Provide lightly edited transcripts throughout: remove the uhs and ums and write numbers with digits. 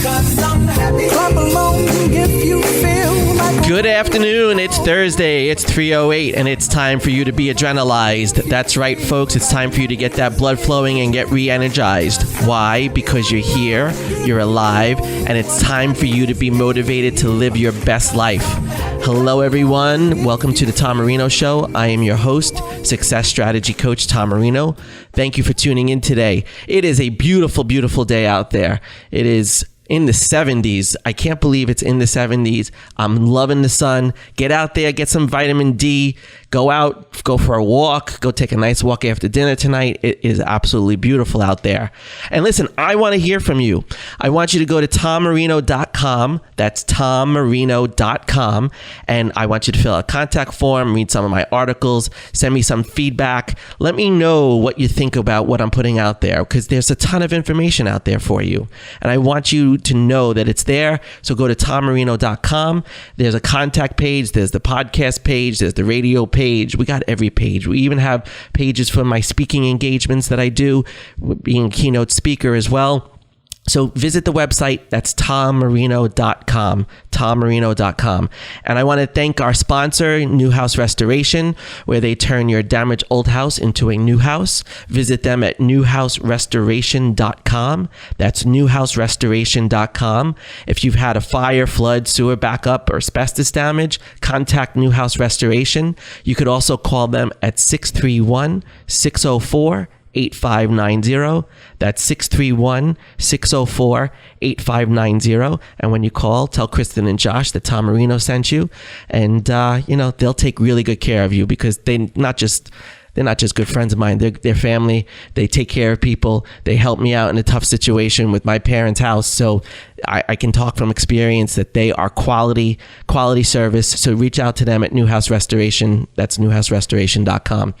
'cause I'm happy. Clap along if you feel like. Good afternoon. It's Thursday. It's 3:08, and it's time for you to be adrenalized. That's right, folks. It's time for you to get that blood flowing and get re-energized. Why? Because you're here, you're alive, and it's time for you to be motivated to live your best life. Hello, everyone. Welcome to the Tom Marino Show. I am your host, Success Strategy Coach Tom Marino. Thank you for tuning in today. It is a beautiful, beautiful day out there. It is in the 70s. I can't believe it's in the 70s. I'm loving the sun. Get out there, get some vitamin D, go out, go for a walk, go take a nice walk after dinner tonight. It is absolutely beautiful out there. And listen, I want to hear from you. I want you to go to tommarino.com. That's tommarino.com. And I want you to fill out a contact form, read some of my articles, send me some feedback. Let me know what you think about what I'm putting out there, because there's a ton of information out there for you. And I want you to know that it's there. So go to tommarino.com. There's a contact page. There's the podcast page. There's the radio page. We got every page. We even have pages for my speaking engagements that I do, being a keynote speaker as well. So visit the website. That's tommarino.com, tommarino.com. And I want to thank our sponsor, New House Restoration, where they turn your damaged old house into a new house. Visit them at newhouserestoration.com. That's newhouserestoration.com. If you've had a fire, flood, sewer backup, or asbestos damage, contact New House Restoration. You could also call them at 631-604-8590. That's 631-604-8590. And when you call, tell Kristen and Josh that Tom Marino sent you. And, they'll take really good care of you, because they're not just good friends of mine. They're family. They take care of people. They help me out in a tough situation with my parents' house. So I can talk from experience that they are quality service. So reach out to them at New House Restoration. That's newhouserestoration.com.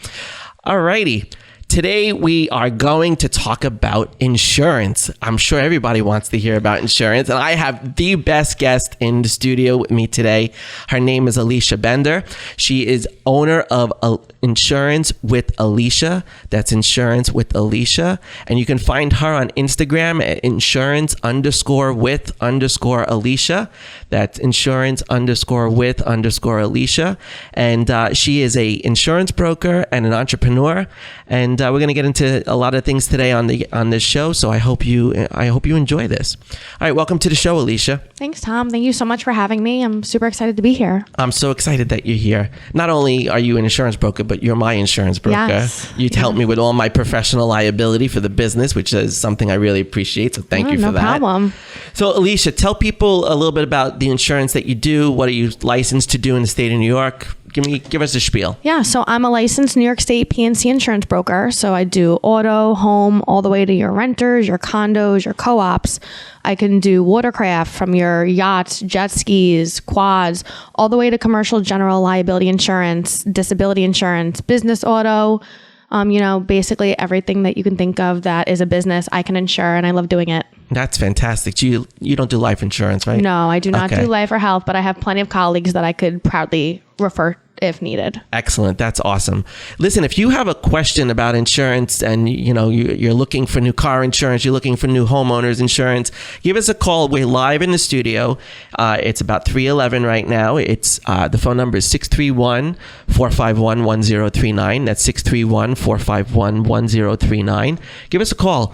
All righty. Today, we are going to talk about insurance. I'm sure everybody wants to hear about insurance, and I have the best guest in the studio with me today. Her name is Alycia Bender. She is owner of Insurance with Alycia. That's Insurance with Alycia. And you can find her on Instagram at insurance_with_Alycia. That's insurance_with_Alycia. And she is a insurance broker and an entrepreneur. And we're going to get into a lot of things today on this show. So I hope you enjoy this. All right, welcome to the show, Alycia. Thanks, Tom. Thank you so much for having me. I'm super excited to be here. I'm so excited that you're here. Not only are you an insurance broker, but you're my insurance broker. Yes. You help me with all my professional liability for the business, which is something I really appreciate. So thank you for that. No problem. So Alycia, tell people a little bit about the insurance that you do. What are you licensed to do in the state of New York? Give us a spiel. Yeah, so I'm a licensed New York State PNC insurance broker. So I do auto, home, all the way to your renters, your condos, your co-ops. I can do watercraft, from your yachts, jet skis, quads, all the way to commercial general liability insurance, disability insurance, business auto. Basically everything that you can think of that is a business, I can insure, and I love doing it. That's fantastic. You don't do life insurance, right? No, I do not do life or health, but I have plenty of colleagues that I could proudly refer if needed. Excellent. That's awesome. Listen, if you have a question about insurance and you're looking for new car insurance, you're looking for new homeowners insurance, give us a call. We're live in the studio. It's about 3:11 right now. It's the phone number is 631-451-1039. That's 631-451-1039. Give us a call.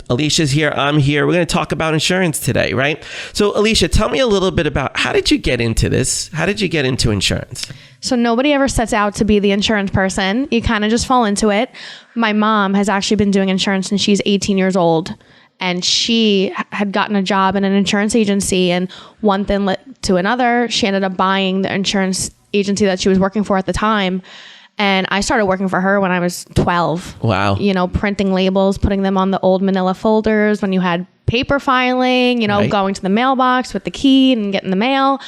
Alicia's here. I'm here. We're going to talk about insurance today, right? So Alycia, tell me a little bit about, how did you get into this? How did you get into insurance? So nobody ever sets out to be the insurance person. You kind of just fall into it. My mom has actually been doing insurance since she's 18 years old. And she had gotten a job in an insurance agency, and one thing led to another. She ended up buying the insurance agency that she was working for at the time. And I started working for her when I was 12. Wow. Printing labels, putting them on the old manila folders when you had paper filing, right. Going to the mailbox with the key and getting the mail.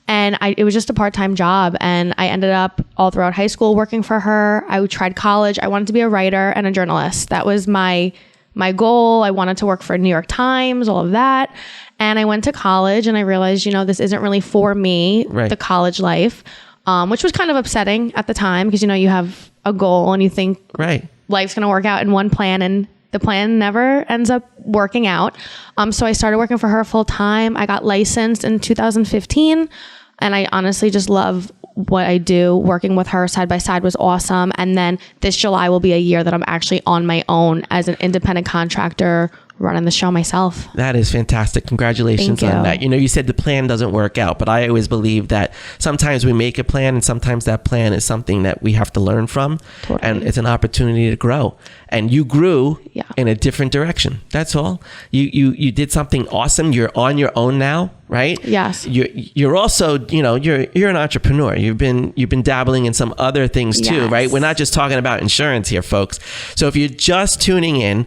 And it was just a part-time job. And I ended up all throughout high school working for her. I tried college. I wanted to be a writer and a journalist. That was my goal. I wanted to work for New York Times, all of that. And I went to college and I realized, this isn't really for me, right. The college life, which was kind of upsetting at the time because, you have a goal and you think right. life's going to work out in one plan and the plan never ends up working out. So I started working for her full time. I got licensed in 2015, and I honestly just love what I do. Working with her side by side was awesome. And then this July will be a year that I'm actually on my own as an independent contractor, running the show myself. That is fantastic. Congratulations on that. You know, you said the plan doesn't work out, but I always believe that sometimes we make a plan and sometimes that plan is something that we have to learn from. Totally. And it's an opportunity to grow. And you grew in a different direction. That's all. You did something awesome. You're on your own now, right? Yes. You're also, you know, you're an entrepreneur. You've been dabbling in some other things too, right? We're not just talking about insurance here, folks. So if you're just tuning in,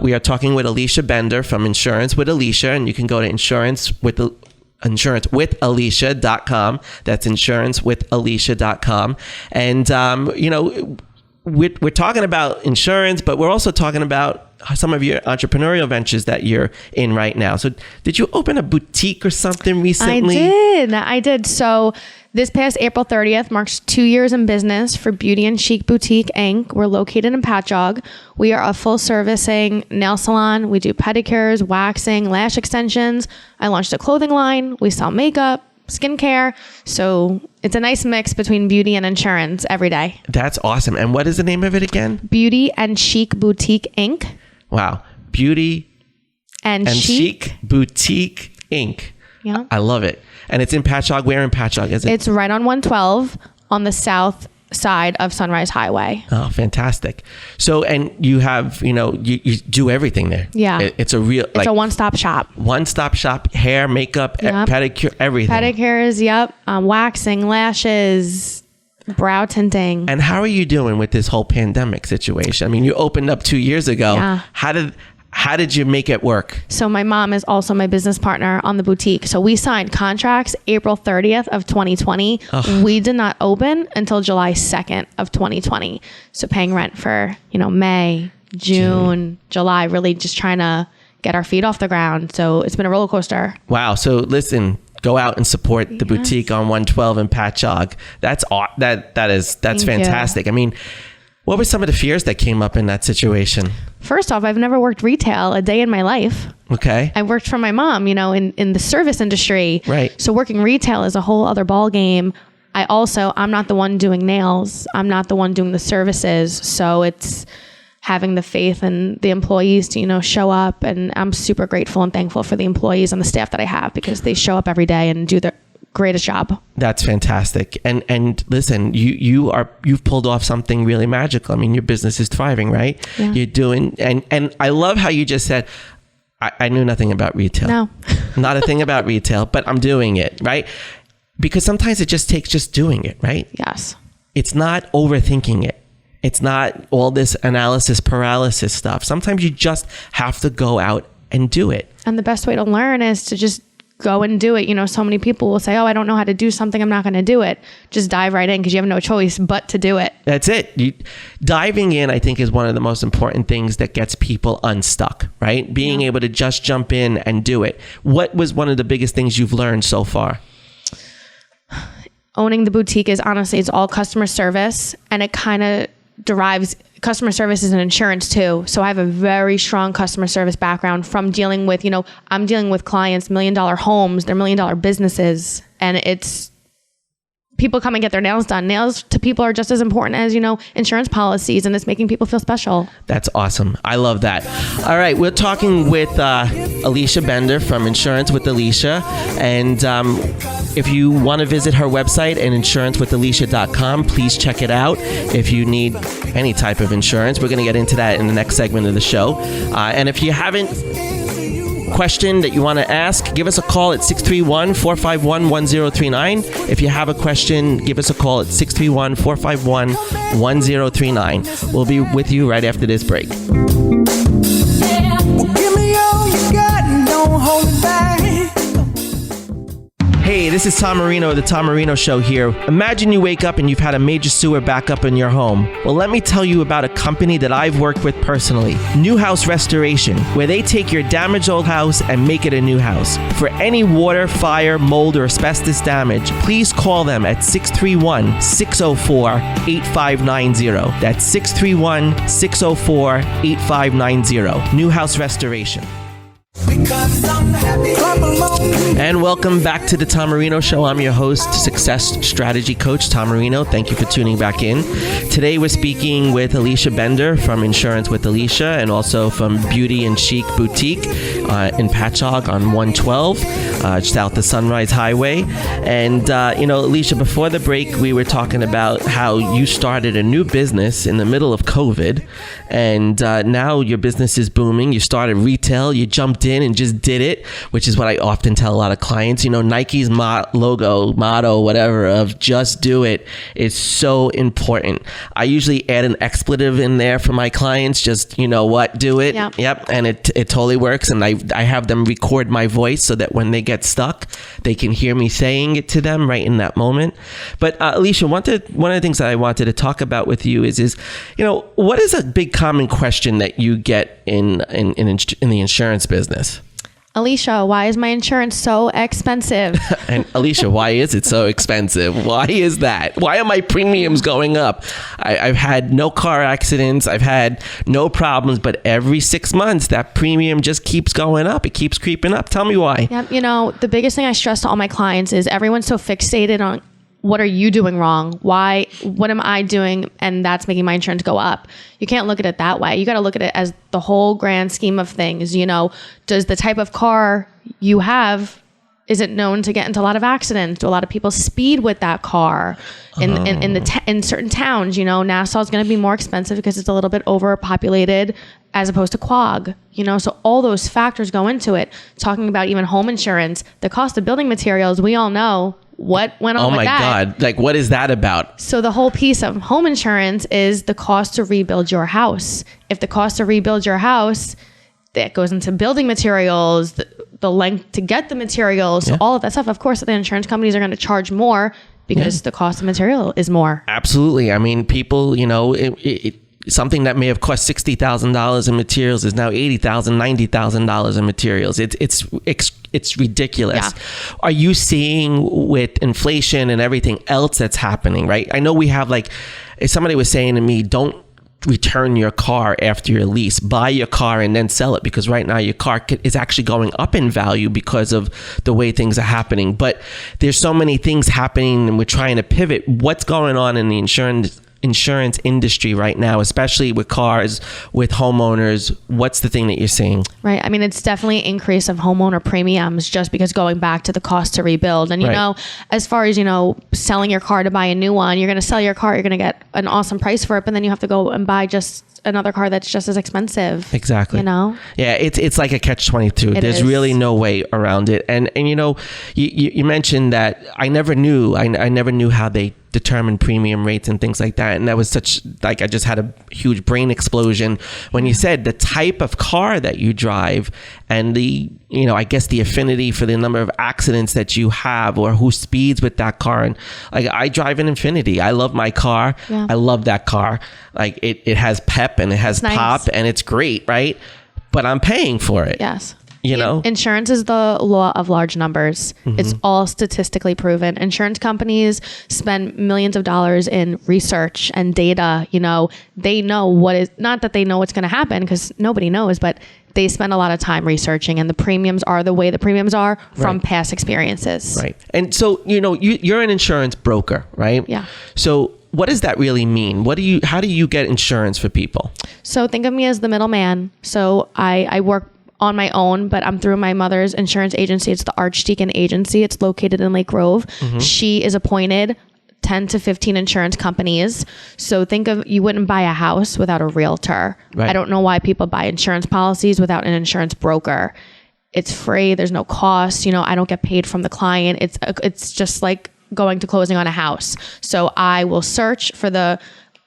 we are talking with Alycia Bender from Insurance with Alycia, and you can go to insurancewithalycia.com. That's insurancewithalycia.com. And, you know, we're talking about insurance, but we're also talking about some of your entrepreneurial ventures that you're in right now. So did you open a boutique or something recently? I did. So this past April 30th marks 2 years in business for Beauty and Chic Boutique Inc. We're located in Patchogue. We are a full servicing nail salon. We do pedicures, waxing, lash extensions. I launched a clothing line. We sell makeup, skincare. So it's a nice mix between beauty and insurance every day. That's awesome. And what is the name of it again? Beauty and Chic Boutique Inc. Wow. Beauty and Chic Boutique Inc. Yeah. I love it. And it's in Patchogue. Where in Patchogue is it? It's right on 112 on the south side of Sunrise Highway. Oh, fantastic. So, and you have, you know, you do everything there. Yeah. It's a real, it's a one-stop shop. One-stop shop, hair, makeup, pedicure, everything. Pedicures, yep. Waxing, lashes, brow tinting. And how are you doing with this whole pandemic situation? I mean, you opened up 2 years ago. Yeah. How did you make it work? So my mom is also my business partner on the boutique. So we signed contracts April 30th of 2020. Oh. We did not open until July 2nd of 2020. So paying rent for, you know, May, June, July, really just trying to get our feet off the ground. So it's been a roller coaster. Wow. So listen, go out and support the boutique on 112 in Patchogue. That's fantastic. I mean, what were some of the fears that came up in that situation? First off, I've never worked retail a day in my life. Okay. I worked for my mom, you know, in the service industry. Right. So working retail is a whole other ball game. I'm not the one doing nails. I'm not the one doing the services. So it's having the faith in the employees to, you know, show up. And I'm super grateful and thankful for the employees and the staff that I have, because they show up every day and do their greatest job. That's fantastic. And listen, you've pulled off something really magical. I mean, your business is thriving, right? Yeah. You're doing, and I love how you just said, I knew nothing about retail. No. Not a thing about retail, but I'm doing it, right? Because sometimes it just takes just doing it, right? Yes. It's not overthinking it. It's not all this analysis paralysis stuff. Sometimes you just have to go out and do it. And the best way to learn is to just go and do it. You know, so many people will say, oh, I don't know how to do something, I'm not going to do it. Just dive right in, because you have no choice but to do it. That's it. Diving in, I think, is one of the most important things that gets people unstuck, right? Being able to just jump in and do it. What was one of the biggest things you've learned so far? Owning the boutique is, honestly, it's all customer service, and it kind of derives, customer service is an insurance too. So I have a very strong customer service background from dealing with, you know, I'm dealing with clients, $1 million homes, they're $1 million businesses. And it's, people come and get their nails done. Nails to people are just as important as, you know, insurance policies, and it's making people feel special. That's awesome. I love that. All right. We're talking with Alycia Bender from Insurance with Alycia. And if you want to visit her website at insurancewithalycia.com, please check it out. If you need any type of insurance, we're going to get into that in the next segment of the show. And if you haven't question that you want to ask, give us a call at 631-451-1039. If you have a question, give us a call at 631-451-1039. We'll be with you right after this break. Give me all you got and don't hold it back. Hey, Hey, this is Tom Marino, The Tom Marino Show here. Imagine you wake up and you've had a major sewer backup in your home. Well, let me tell you about a company that I've worked with personally, New House Restoration, where they take your damaged old house and make it a new house. For any water, fire, mold, or asbestos damage, please call them at 631-604-8590. That's 631-604-8590. New House Restoration. Because I'm happy. Clap along. And welcome back to the Tom Marino Show. I'm your host, success strategy coach, Tom Marino. Thank you for tuning back in. Today we're speaking with Alycia Bender from Insurance with Alycia and also from Beauty and Chic Boutique in Patchogue on 112, south of Sunrise Highway. And, Alycia, before the break, we were talking about how you started a new business in the middle of COVID. And now your business is booming. You started retail. You jumped in and just did it, which is what I often tell a lot of clients. Nike's motto, whatever, of just do it is so important. I usually add an expletive in there for my clients. Just, do it. Yep. And it totally works. And I have them record my voice so that when they get stuck, they can hear me saying it to them right in that moment. But Alycia, one of the things that I wanted to talk about with you is what is a big common question that you get in the insurance business? Alycia, why is my insurance so expensive? And Alycia, why is it so expensive? Why is that? Why are my premiums going up? I've had no car accidents. I've had no problems, but every 6 months that premium just keeps going up. It keeps creeping up. Tell me why. Yeah, the biggest thing I stress to all my clients is everyone's so fixated on what are you doing wrong? What am I doing? And that's making my insurance go up. You can't look at it that way. You got to look at it as the whole grand scheme of things. Does the type of car you have, is it known to get into a lot of accidents? Do a lot of people speed with that car? In certain towns, Nassau is going to be more expensive because it's a little bit overpopulated as opposed to Quag, so all those factors go into it. Talking about even home insurance, the cost of building materials, we all know what went on with that. Oh my God. What is that about? So the whole piece of home insurance is the cost to rebuild your house. If the cost to rebuild your house, that goes into building materials, the length to get the materials, so all of that stuff. Of course, the insurance companies are going to charge more because the cost of material is more. Absolutely. I mean, people, something that may have cost $60,000 in materials is now $80,000, $90,000 in materials. It's ridiculous. Yeah. Are you seeing with inflation and everything else that's happening, right? I know we have somebody was saying to me, don't return your car after your lease. Buy your car and then sell it, because right now your car is actually going up in value because of the way things are happening. But there's so many things happening and we're trying to pivot. What's going on in the insurance industry right now, especially with cars, with homeowners? What's the thing that you're seeing? Right. I mean, it's definitely an increase of homeowner premiums just because going back to the cost to rebuild. And, as far as, selling your car to buy a new one, you're going to sell your car, you're going to get an awesome price for it, but then you have to go and buy just another car that's just as expensive. Exactly. Yeah, it's like a catch-22. There's really no way around it. And you mentioned that I never knew how they determine premium rates and things like that. And that was such, I just had a huge brain explosion when you said the type of car that you drive and the, I guess the affinity for the number of accidents that you have or who speeds with that car. And I drive an Infiniti. I love my car. Yeah. I love that car. It has pep and it has pop and it's great, right? But I'm paying for it. Yes. Insurance is the law of large numbers. Mm-hmm. It's all statistically proven. Insurance companies spend millions of dollars in research and data. They know not that they know what's going to happen, because nobody knows, but they spend a lot of time researching, and the premiums are the way the premiums are from past experiences. Right. And so, you're an insurance broker, right? Yeah. So what does that really mean? How do you get insurance for people? So think of me as the middleman. So I work on my own, but I'm through my mother's insurance agency. It's the Archdeacon Agency. It's located in Lake Grove. Mm-hmm. She is appointed 10 to 15 insurance companies. So you wouldn't buy a house without a realtor. Right. I don't know why people buy insurance policies without an insurance broker. It's free. There's no cost. I don't get paid from the client. It's just like going to closing on a house. So I will search for the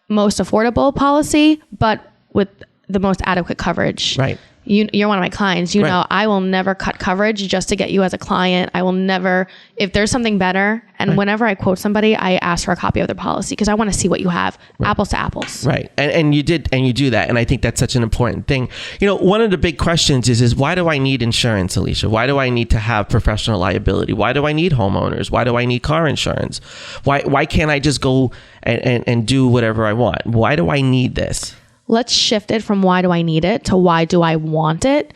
most affordable policy, but with the most adequate coverage. Right. you're one of my clients. You know, I will never cut coverage just to get you as a client. I will never, if there's something better. And whenever I quote somebody, I ask for a copy of their policy because I want to see what you have, apples to apples. Right. And you do that. And I think that's such an important thing. You know, one of the big questions is why do I need insurance, Alycia? Why do I need to have professional liability? Why do I need homeowners? Why do I need car insurance? Why can't I just go and do whatever I want? Why do I need this? Let's shift it from why do I need it to why do I want it.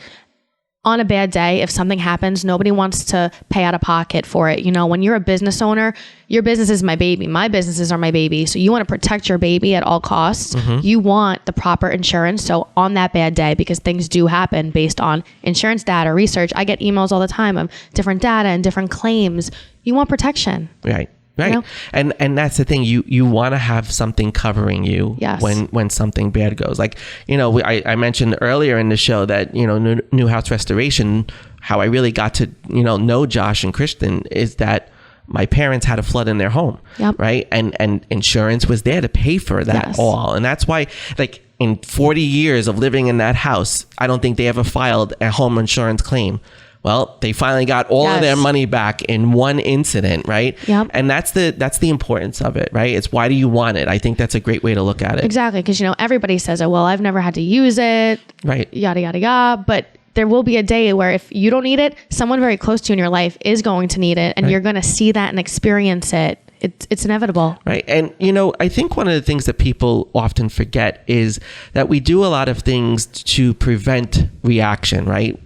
On a bad day, if something happens, nobody wants to pay out of pocket for it. You know, when you're a business owner, your business is my baby. My businesses are my baby. So you want to protect your baby at all costs. You want the proper insurance. So on that bad day, because things do happen based on insurance data, research, I get emails all the time of different data and different claims. You want protection. Right. You know? And that's the thing. You want to have something covering you when something bad goes. Like, you know, I mentioned earlier in the show that, you know, new house restoration, how I really got to, you know Josh and Kristen is that my parents had a flood in their home. Right. And insurance was there to pay for that all. And that's why, like, in 40 years of living in that house, I don't think they ever filed a home insurance claim. Well, they finally got all of their money back in one incident, right? And that's the importance of it, right? It's why do you want it? I think that's a great way to look at it. Exactly, because, you know, everybody says, oh, well, I've never had to use it, right? Yada, yada, yada. But there will be a day where if you don't need it, someone very close to you in your life is going to need it, and you're going to see that and experience it. It's inevitable. Right. And, you know, I think one of the things that people often forget is that we do a lot of things to prevent reaction, right?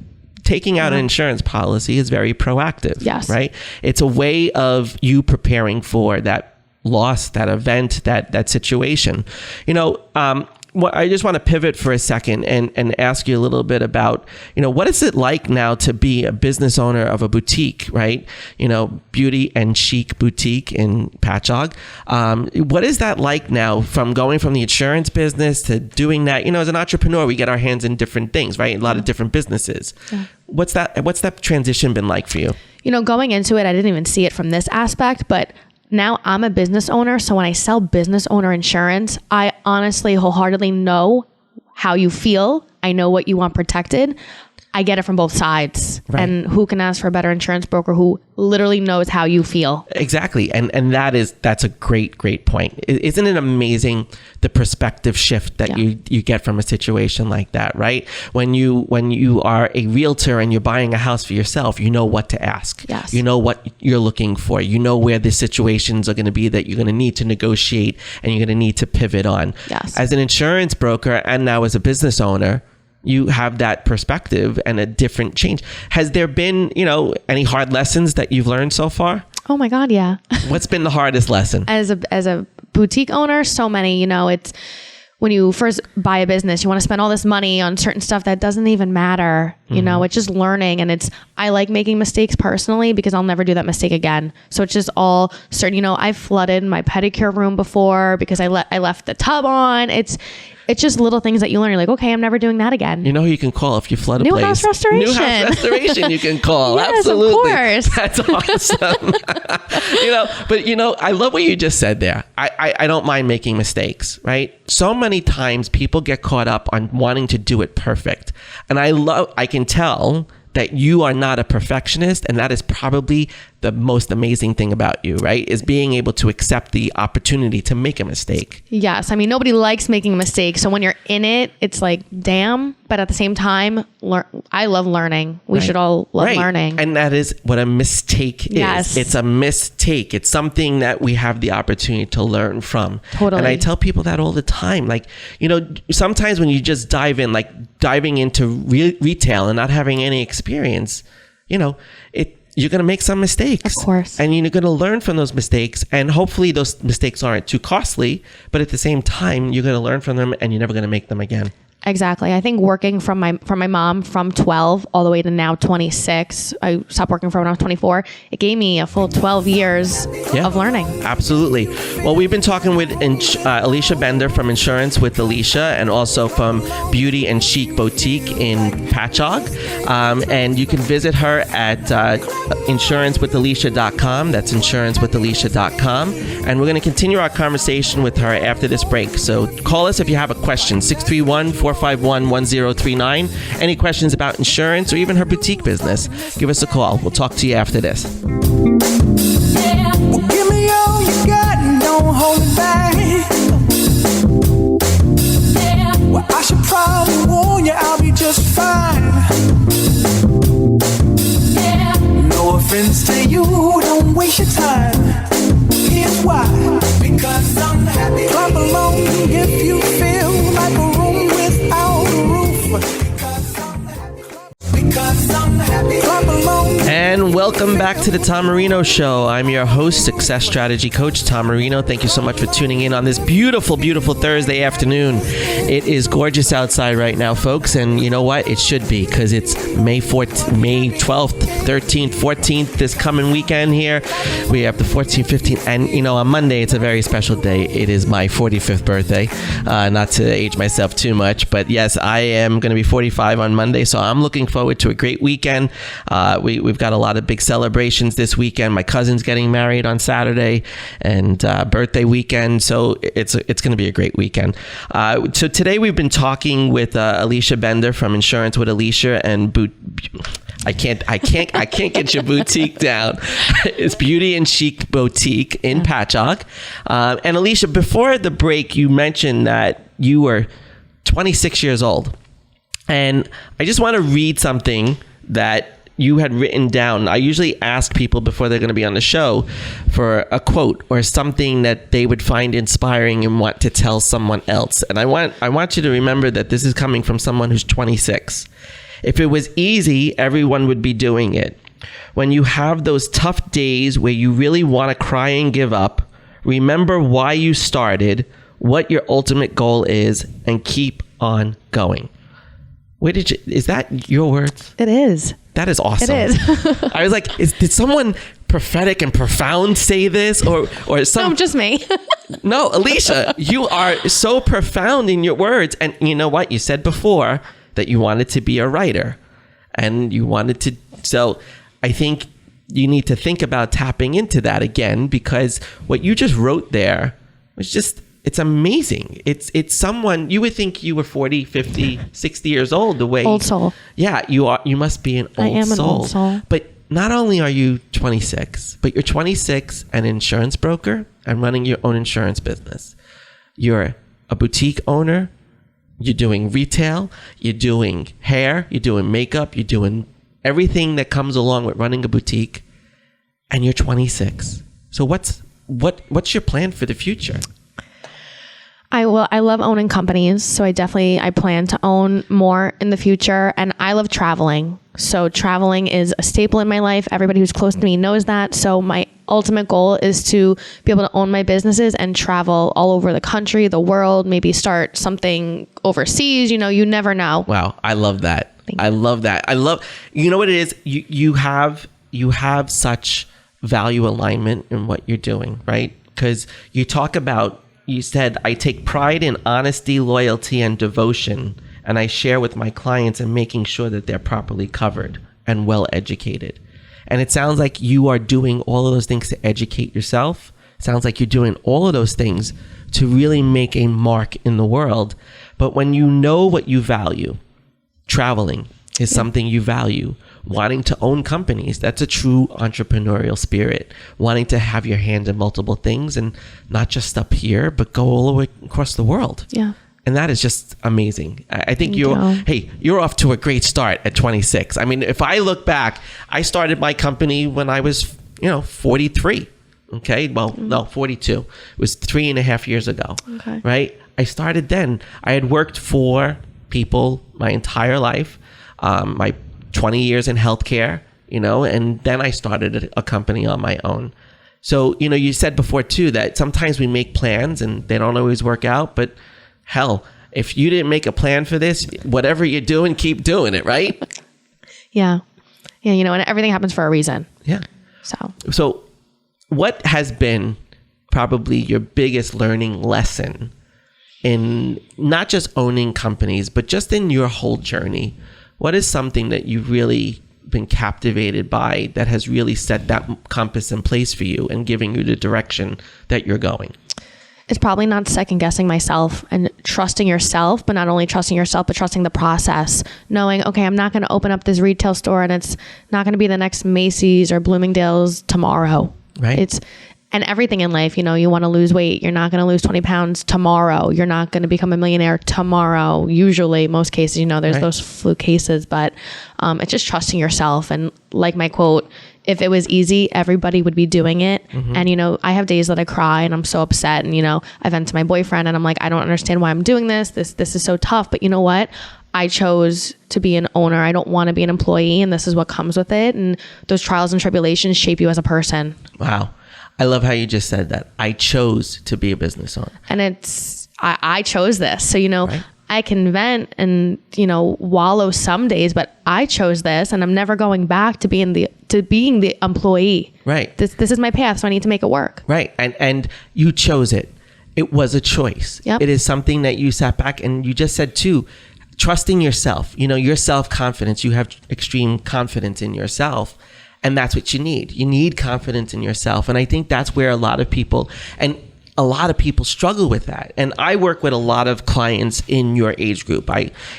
Taking out an insurance policy is very proactive. Yes. Right. It's a way of you preparing for that loss, that event, that situation. You know, I just want to pivot for a second and ask you a little bit about, you know, what is it like now to be a business owner of a boutique, right? You know, Beauty and Chic boutique in Patchogue. What is that like now from going from the insurance business to doing that? You know, as an entrepreneur, we get our hands in different things, right? A lot of different businesses. Yeah. What's that transition been like for you? You know, going into it, I didn't even see it from this aspect, but now I'm a business owner. So when I sell business owner insurance, I honestly wholeheartedly know how you feel. I know what you want protected. I get it from both sides. Right. And who can ask for a better insurance broker who literally knows how you feel? Exactly. And that's a great point. Isn't it amazing the perspective shift that you get from a situation like that, right? When you are a realtor and you're buying a house for yourself, you know what to ask. Yes. You know what you're looking for. You know where the situations are going to be that you're going to need to negotiate and you're going to need to pivot on. Yes. As an insurance broker and now as a business owner, you have that perspective and a different change. Has there been, you know, any hard lessons that you've learned so far? Oh my God, yeah. What's been the hardest lesson? As a boutique owner, so many, you know, it's when you first buy a business, you want to spend all this money on certain stuff that doesn't even matter. You know, it's just learning. And I like making mistakes personally because I'll never do that mistake again. So it's just all certain, you know, I've flooded my pedicure room before because I left the tub on. It's just little things that you learn. You're like, okay, I'm never doing that again. You know who you can call if you flood a New place? House Restoration. New House Restoration you can call. Yes, absolutely. Of course. That's awesome. But I love what you just said there. I don't mind making mistakes, right? So many times people get caught up on wanting to do it perfect. And I can tell that you are not a perfectionist, and that is probably the most amazing thing about you, right? Is being able to accept the opportunity to make a mistake. Yes. I mean, nobody likes making mistakes. So when you're in it, it's like, damn. But at the same time, I love learning. We should all love learning. And that is what a mistake is. Yes. It's a mistake. It's something that we have the opportunity to learn from. Totally. And I tell people that all the time. Like, you know, sometimes when you just diving into retail and not having any experience, you know, you're going to make some mistakes. Of course. And you're going to learn from those mistakes. And hopefully those mistakes aren't too costly, but at the same time, you're going to learn from them and you're never going to make them again. Exactly. I think working from my mom from 12 all the way to now 26, I stopped working for when I was 24. It gave me a full 12 years of learning. Absolutely. Well, we've been talking with Alycia Bender from Insurance with Alycia and also from Beauty and Chic Boutique in Patchogue. And you can visit her at insurancewithalycia.com. That's insurancewithalycia.com. And we're going to continue our conversation with her after this break. So call us if you have a question, 631-4 451-1039. Any questions about insurance or even her boutique business, give us a call. We'll talk to you after this. Well, give me all you got and don't hold it back. Well, I should probably warn you, I'll be just fine. No offense to you, don't waste your time. Here's why. Because I'm happy. Clap along if you feel like a room without a roof. Because I'm happy. Clap along. And welcome back to the Tom Marino Show. I'm your host, Success Strategy Coach Tom Marino. Thank you so much for tuning in on this beautiful, beautiful Thursday afternoon. It is gorgeous outside right now, folks. And you know what? It should be, because it's May 12th, 13th, 14th, this coming weekend here. We have the 14th, 15th. And, you know, on Monday, it's a very special day. It is my 45th birthday. Not to age myself too much, but yes, I am going to be 45 on Monday. So I'm looking forward to a great weekend. We've got a lot of big celebrations this weekend. My cousin's getting married on Saturday, and birthday weekend. So it's going to be a great weekend. So today we've been talking with Alycia Bender from Insurance with Alycia and I can't get your boutique down. It's Beauty and Chic Boutique in Patchogue. And Alycia, before the break, you mentioned that you were 26 years old. And I just want to read something that you had written down. I usually ask people before they're going to be on the show for a quote or something that they would find inspiring and want to tell someone else. And I want you to remember that this is coming from someone who's 26. If it was easy, everyone would be doing it. When you have those tough days where you really want to cry and give up, remember why you started, what your ultimate goal is, and keep on going. Is that your words? It is. That is awesome. It is. I was like, did someone prophetic and profound say this, or some? No, just me. No, Alycia, you are so profound in your words. And you know what? You said before that you wanted to be a writer, and you wanted to. So I think you need to think about tapping into that again, because what you just wrote there was just. It's amazing. It's someone, you would think you were 40, 50, 60 years old the way. Old soul. Yeah, you are. You must be an old soul. I am an old soul. But not only are you 26, but you're 26 and an insurance broker and running your own insurance business. You're a boutique owner. You're doing retail. You're doing hair. You're doing makeup. You're doing everything that comes along with running a boutique. And you're 26. So what's your plan for the future? I love owning companies. So I plan to own more in the future. And I love traveling. So traveling is a staple in my life. Everybody who's close to me knows that. So my ultimate goal is to be able to own my businesses and travel all over the country, the world, maybe start something overseas. You know, you never know. Wow. I love that. I love that. You know what it is? You have such value alignment in what you're doing, right? Because you said, I take pride in honesty, loyalty, and devotion, and I share with my clients in making sure that they're properly covered and well educated. And it sounds like you are doing all of those things to educate yourself. It sounds like you're doing all of those things to really make a mark in the world. But when you know what you value, traveling is something you value. Wanting to own companies, that's a true entrepreneurial spirit. Wanting to have your hand in multiple things and not just up here, but go all the way across the world. Yeah. And that is just amazing. I think you're off to a great start at 26. I mean, if I look back, I started my company when I was, 43. Okay. Well, no, 42. It was 3.5 years ago. Okay. Right. I started then. I had worked for people my entire life. My 20 years in healthcare, and then I started a company on my own. So, you said before too, that sometimes we make plans and they don't always work out, but hell, if you didn't make a plan for this, whatever you're doing, keep doing it, right? Yeah. Yeah. And everything happens for a reason. Yeah. So what has been probably your biggest learning lesson in not just owning companies, but just in your whole journey? What is something that you've really been captivated by that has really set that compass in place for you and giving you the direction that you're going? It's probably not second guessing myself and trusting yourself, but not only trusting yourself, but trusting the process. Knowing, okay, I'm not going to open up this retail store and it's not going to be the next Macy's or Bloomingdale's tomorrow. Right. And everything in life, you want to lose weight. You're not going to lose 20 pounds tomorrow. You're not going to become a millionaire tomorrow. Usually, most cases, there's those fluke cases, but it's just trusting yourself. And like my quote, if it was easy, everybody would be doing it. Mm-hmm. And, I have days that I cry and I'm so upset. And, I vent to my boyfriend and I'm like, I don't understand why I'm doing this. This is so tough. But you know what? I chose to be an owner. I don't want to be an employee. And this is what comes with it. And those trials and tribulations shape you as a person. Wow. I love how you just said that. I chose to be a business owner. And I chose this. So, I can vent and, wallow some days, but I chose this and I'm never going back to being the employee. Right. This is my path. So I need to make it work. Right. And you chose it. It was a choice. Yep. It is something that you sat back and you just said too, trusting yourself, your self-confidence. You have extreme confidence in yourself. And that's what you need. You need confidence in yourself. And I think that's where a lot of people struggle with that. And I work with a lot of clients in your age group.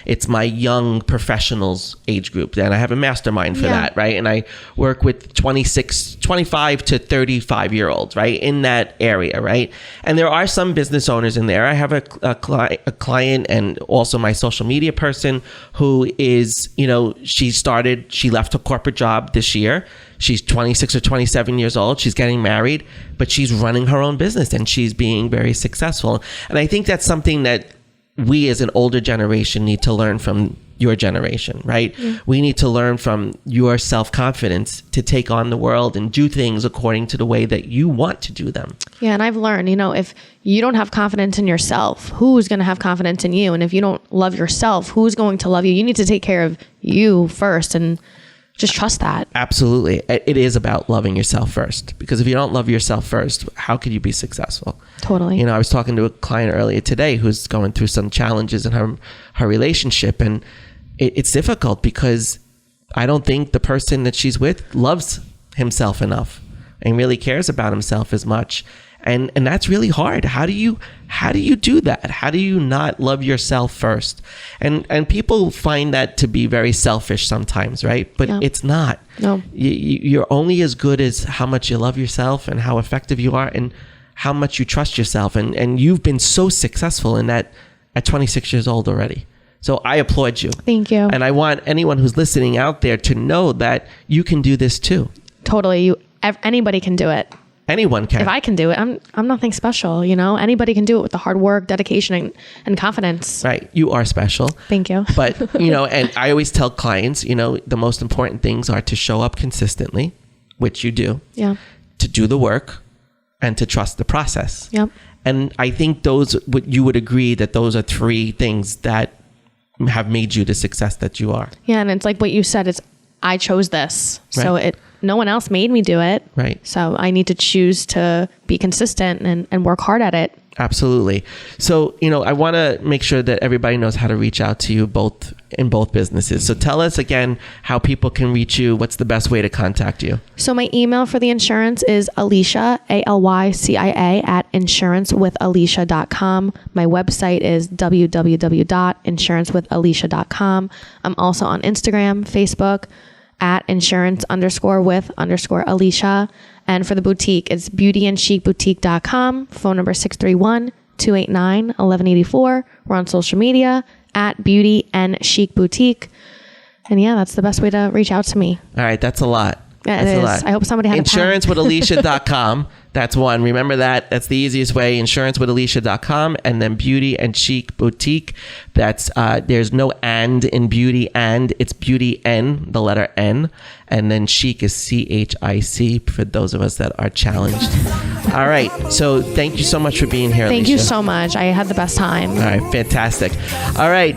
It's my young professionals age group. And I have a mastermind for that, right? And I work with 25 to 35 year olds, right? In that area, right? And there are some business owners in there. I have a client and also my social media person who is, she left her corporate job this year. She's 26 or 27 years old. She's getting married, but she's running her own business and she's being very successful. And I think that's something that we as an older generation need to learn from your generation, right? Yeah. We need to learn from your self-confidence to take on the world and do things according to the way that you want to do them. Yeah. And I've learned, if you don't have confidence in yourself, who's going to have confidence in you? And if you don't love yourself, who's going to love you? You need to take care of you first and just trust that. Absolutely. It is about loving yourself first, because if you don't love yourself first, how could you be successful? Totally. I was talking to a client earlier today who's going through some challenges in her relationship, and it's difficult because I don't think the person that she's with loves himself enough and really cares about himself as much. And that's really hard. How do you do that? How do you not love yourself first? And people find that to be very selfish sometimes, right? But it's not. No. You're only as good as how much you love yourself and how effective you are and how much you trust yourself. And you've been so successful in that at 26 years old already. So I applaud you. Thank you. And I want anyone who's listening out there to know that you can do this too. Totally. Anybody can do it. Anyone can. If I can do it, I'm nothing special, Anybody can do it with the hard work, dedication, and confidence. Right. You are special. Thank you. But, and I always tell clients, the most important things are to show up consistently, which you do. Yeah. To do the work and to trust the process. Yep. And I think you would agree that those are three things that have made you the success that you are. Yeah. And it's like what you said, I chose this. Right. So no one else made me do it. Right. So I need to choose to be consistent and work hard at it. Absolutely. So, I want to make sure that everybody knows how to reach out to you in both businesses. So tell us again how people can reach you. What's the best way to contact you? So my email for the insurance is Alycia, Alycia @insurancewithalycia.com. My website is www.insurancewithalycia.com. I'm also on Instagram, Facebook, @insurance_with_Alycia. And for the boutique, it's beautyandchicboutique.com. Phone number 631-289-1184. We're on social media @Beauty and Chic Boutique. And that's the best way to reach out to me. All right. That's a lot. Yeah, it is. A lot. I hope somebody had InsuranceWithAlycia.com. That's one. Remember that. That's the easiest way. InsuranceWithAlycia.com. And then Beauty and Chic Boutique. That's there's no and in beauty, and it's beauty N, the letter N. And then Chic is CHIC for those of us that are challenged. All right. So thank you so much for being here, Thank Alycia. you so much. I had the best time. All right. Fantastic. All right.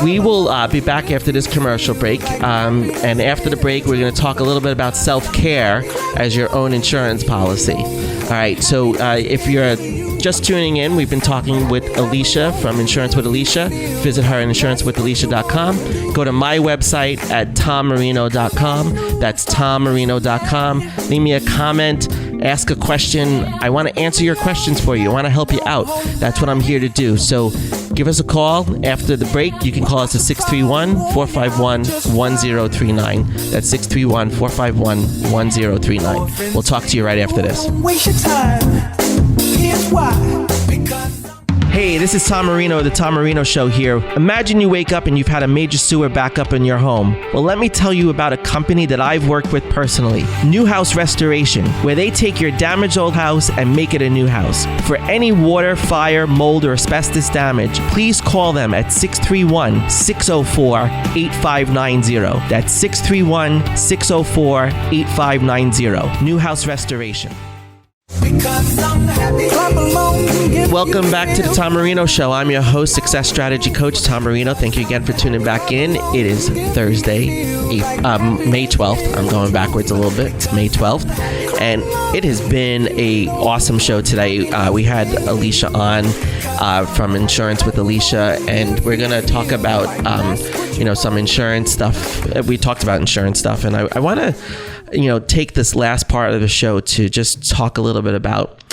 We will be back after this commercial break. And after the break, we're going to talk a little bit about self-care as your own insurance policy. All right. So if you're just tuning in, we've been talking with Alycia from Insurance with Alycia. Visit her at insurancewithalycia.com. Go to my website at tommarino.com. That's tommarino.com. Leave me a comment. ask a question. I want to answer your questions for you. I want to help you out. That's what I'm here to do. So give us a call after the break. You can call us at 631-451-1039. That's 631-451-1039. We'll talk to you right after this. Waste your time. Here's why. Because Hey, this is Tom Marino of The Tom Marino Show here. Imagine you wake up and you've had a major sewer backup in your home. Well, let me tell you about a company that I've worked with personally, New House Restoration, where they take your damaged old house and make it a new house. For any water, fire, mold, or asbestos damage, please call them at 631-604-8590. That's 631-604-8590. New House Restoration. because I'm happy. Clap along. Welcome back to the Tom Marino Show. I'm your host, Success Strategy Coach Tom Marino. Thank you again for tuning back in. It is Thursday, May 12th. I'm going backwards a little bit. It's May 12th. And it has been a awesome show today. We had Alycia on from Insurance with Alycia, and we're going to talk about, some insurance stuff. We talked about insurance stuff, and I want to take this last part of the show to just talk a little bit about,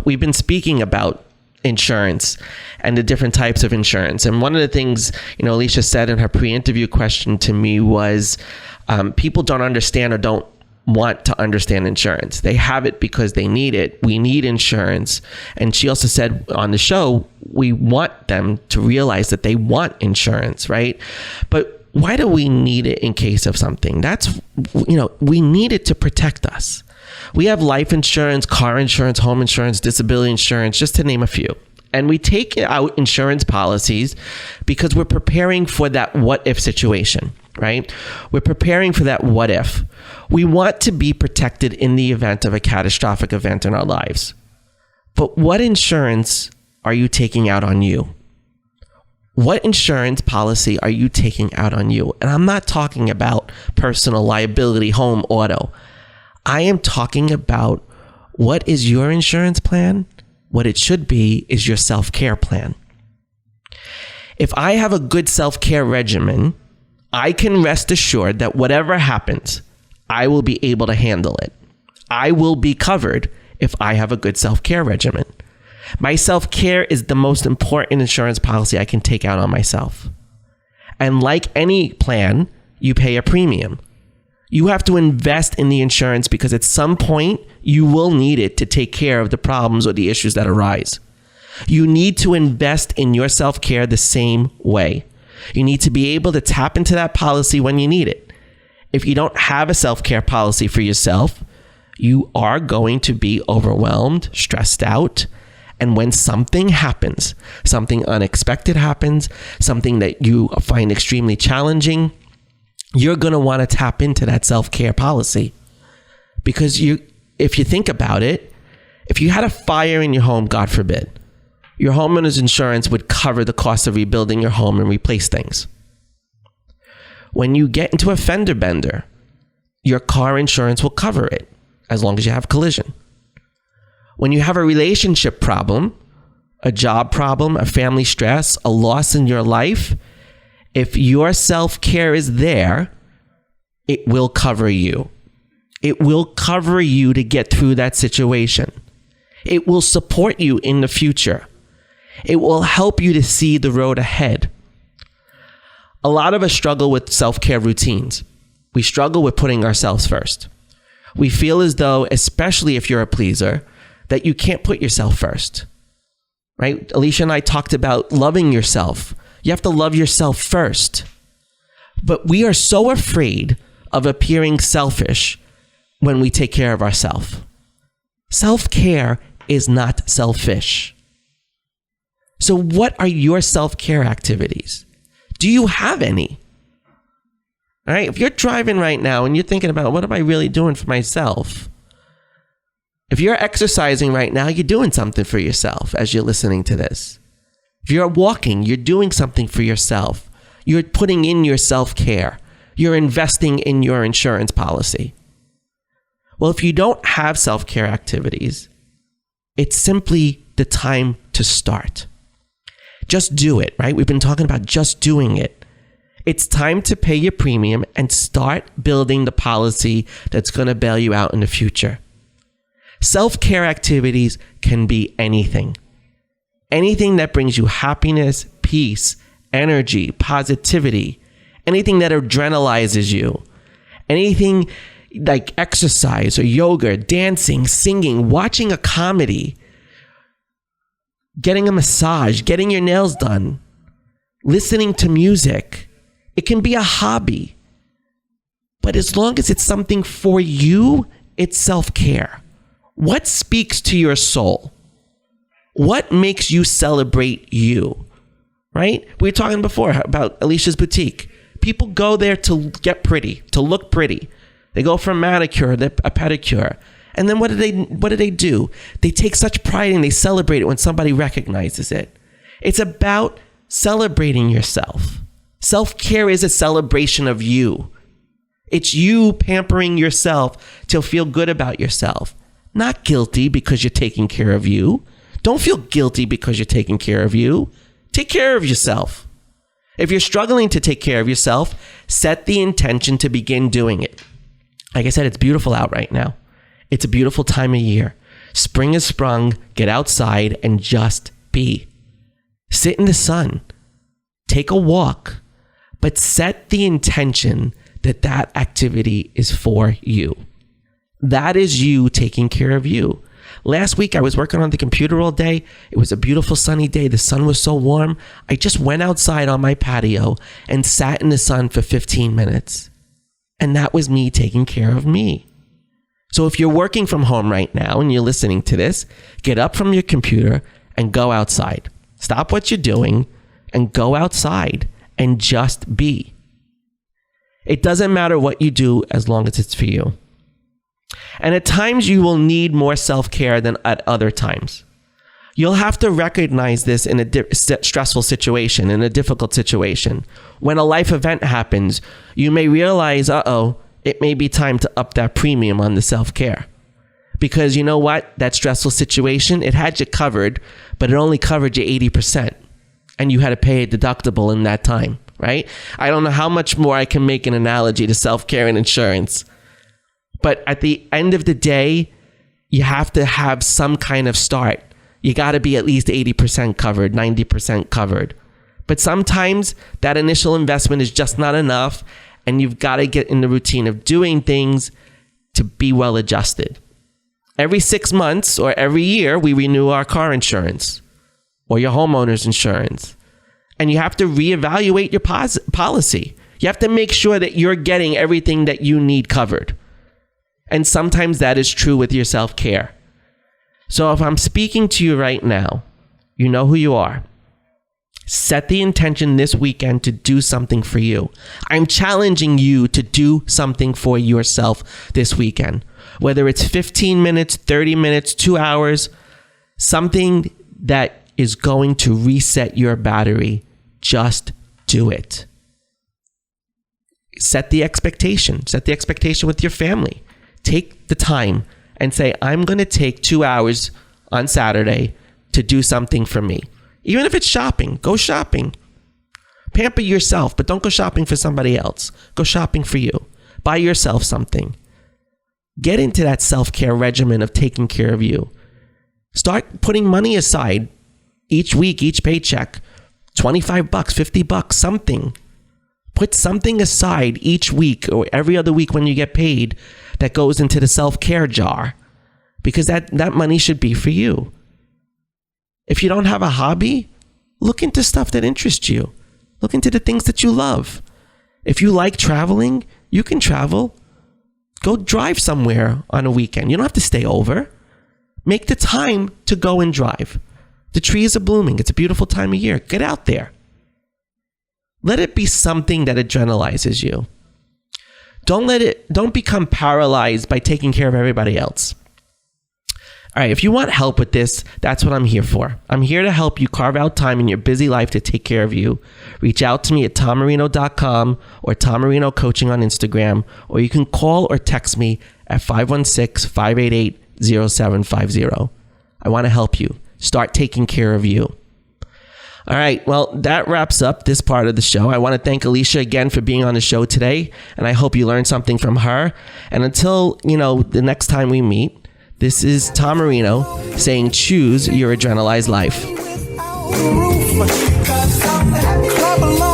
we've been speaking about insurance and the different types of insurance. And one of the things, Alycia said in her pre-interview question to me was, people don't understand or don't want to understand insurance. They have it because they need it. We need insurance. And she also said on the show, we want them to realize that they want insurance, right? But why do we need it in case of something? That's, we need it to protect us. We have life insurance, car insurance, home insurance, disability insurance, just to name a few. And we take out insurance policies because we're preparing for that what if situation, right? We're preparing for that what if. We want to be protected in the event of a catastrophic event in our lives. But what insurance are you taking out on you? What insurance policy are you taking out on you? And I'm not talking about personal liability, home, auto. I am talking about what is your insurance plan? What it should be is your self-care plan. If I have a good self-care regimen, I can rest assured that whatever happens, I will be able to handle it. I will be covered if I have a good self-care regimen. My self-care is the most important insurance policy I can take out on myself. And like any plan, you pay a premium. You have to invest in the insurance because at some point you will need it to take care of the problems or the issues that arise. You need to invest in your self-care the same way. You need to be able to tap into that policy when you need it. If you don't have a self-care policy for yourself, you are going to be overwhelmed, stressed out. And when something happens, something unexpected happens, something that you find extremely challenging, you're going to want to tap into that self-care policy. Because if you think about it, if you had a fire in your home, God forbid, your homeowner's insurance would cover the cost of rebuilding your home and replace things. When you get into a fender bender, your car insurance will cover it as long as you have collision. When you have a relationship problem, a job problem, a family stress, a loss in your life, if your self-care is there, it will cover you. It will cover you to get through that situation. It will support you in the future. It will help you to see the road ahead. A lot of us struggle with self-care routines. We struggle with putting ourselves first. We feel as though, especially if you're a pleaser, that you can't put yourself first, right? Alycia and I talked about loving yourself. You have to love yourself first. But we are so afraid of appearing selfish when we take care of ourselves. Self-care is not selfish. So what are your self-care activities? Do you have any? All right, if you're driving right now and you're thinking about, what am I really doing for myself? If you're exercising right now, you're doing something for yourself as you're listening to this. If you're walking, you're doing something for yourself. You're putting in your self-care. You're investing in your insurance policy. Well, if you don't have self-care activities, it's simply the time to start. Just do it, right? We've been talking about just doing it. It's time to pay your premium and start building the policy that's going to bail you out in the future. Self-care activities can be anything. Anything that brings you happiness, peace, energy, positivity. Anything that adrenalizes you. Anything like exercise or yoga, dancing, singing, watching a comedy, getting a massage, getting your nails done, listening to music. It can be a hobby. But as long as it's something for you, it's self-care. What speaks to your soul? What makes you celebrate you? Right? We were talking before about Alycia's boutique. People go there to get pretty, to look pretty. They go for a manicure, a pedicure. And then what do they do? They take such pride and they celebrate it when somebody recognizes it. It's about celebrating yourself. Self-care is a celebration of you. It's you pampering yourself to feel good about yourself. Not guilty because you're taking care of you. Don't feel guilty because you're taking care of you. Take care of yourself. If you're struggling to take care of yourself, set the intention to begin doing it. Like I said, it's beautiful out right now. It's a beautiful time of year. Spring has sprung. Get outside and just be. Sit in the sun. Take a walk. But set the intention that that activity is for you. That is you taking care of you. Last week, I was working on the computer all day. It was a beautiful sunny day. The sun was so warm. I just went outside on my patio and sat in the sun for 15 minutes. And that was me taking care of me. So if you're working from home right now and you're listening to this, get up from your computer and go outside. Stop what you're doing and go outside and just be. It doesn't matter what you do as long as it's for you. And at times you will need more self-care than at other times. You'll have to recognize this in a stressful situation, in a difficult situation. When a life event happens, you may realize, it may be time to up that premium on the self-care. Because you know what? That stressful situation, it had you covered, but it only covered you 80%. And you had to pay a deductible in that time, right? I don't know how much more I can make an analogy to self-care and insurance. But at the end of the day, you have to have some kind of start. You got to be at least 80% covered, 90% covered. But sometimes that initial investment is just not enough, and you've got to get in the routine of doing things to be well adjusted. Every 6 months or every year, we renew our car insurance or your homeowner's insurance. And you have to reevaluate your policy. You have to make sure that you're getting everything that you need covered. And sometimes that is true with your self-care. So if I'm speaking to you right now, you know who you are. Set the intention this weekend to do something for you. I'm challenging you to do something for yourself this weekend. Whether it's 15 minutes, 30 minutes, 2 hours, something that is going to reset your battery, just do it. Set the expectation. Set the expectation with your family. Take the time and say, I'm going to take 2 hours on Saturday to do something for me. Even if it's shopping, go shopping. Pamper yourself, but don't go shopping for somebody else. Go shopping for you. Buy yourself something. Get into that self-care regimen of taking care of you. Start putting money aside each week, each paycheck. $25, $50, something. Put something aside each week or every other week when you get paid that goes into the self-care jar, because that money should be for you. If you don't have a hobby, look into stuff that interests you. Look into the things that you love. If you like traveling, you can travel. Go drive somewhere on a weekend. You don't have to stay over. Make the time to go and drive. The trees are blooming. It's a beautiful time of year. Get out there. Let it be something that adrenalizes you. Don't become paralyzed by taking care of everybody else. All right, if you want help with this, that's what I'm here for. I'm here to help you carve out time in your busy life to take care of you. Reach out to me at tommarino.com or Tom Marino Coaching on Instagram, or you can call or text me at 516-588-0750. I want to help you. Start taking care of you. All right, well, that wraps up this part of the show. I want to thank Alycia again for being on the show today, and I hope you learned something from her. And until, the next time we meet, This is Tom Marino saying choose your adrenalized life. Clap along.